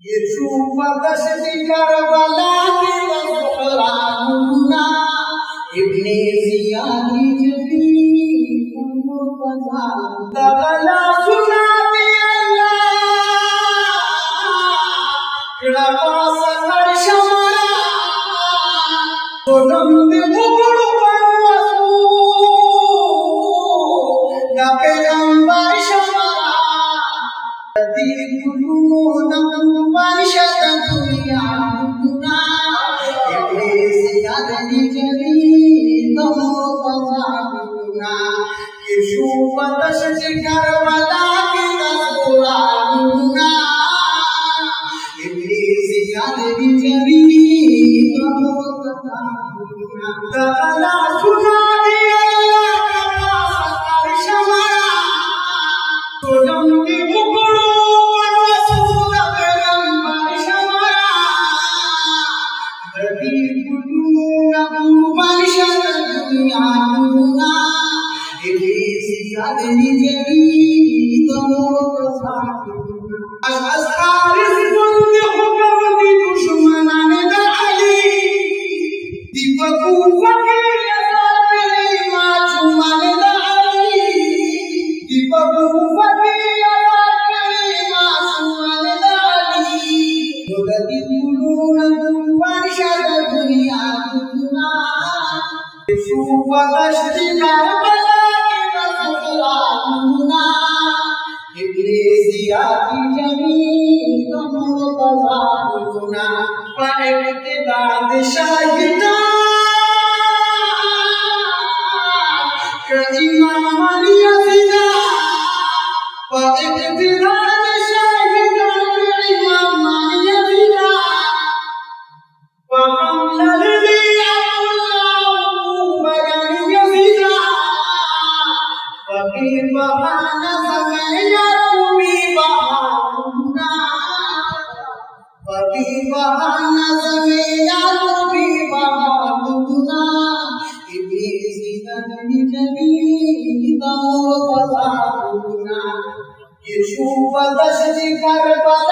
يشوف دشت كربلاء وسهرانا ابن زياد جبريل مرتضى دغلا सुना दिया किड़वा सखर शमरा सोनम में मुकुड़ परवसू ना पैगंबर शमरा दी कुलू नम वर्षत दुनिया गुना इब्ने जियाद जबरील मुर्तज़ा गुना यशूफ दशत करबला की तस्कुरा गुना इब्ने जियाद जबरील मुर्तज़ा गुना दगला सुना दिया सकर शमरा सोनम की मुकुड़ो वसूल पैगंबर शमरा ददी कुलू नबू वर्षत दुनिया गुना इब्ने जियाद जबरील मुर्तज़ा गुना असहार रिज़्क़ुल के हुक्म दी दुश्मनान अली दीपकू फकीर सारे माचुमान अली दीपकू फकीर सारे माचुमान अली ददी कुलू नबू वर्षत दुनिया गुना यशूफ दशत करबला की तस्कुरा गुना इब्ने जियाद जबरील मुर्तज़ा गुना इब्तिदाद शाहिदा इमाम अली अज़ीज़ा इब्तिदाद शाहिदा इमाम अली अज़ीज़ा وقبل الذي الله بيان يزيدا وكيف حان سمعيات ببهارنا وكيف حان سمعيات ببهارنا ابن زياد جبريل مرتضى يشوف دشت كربلاء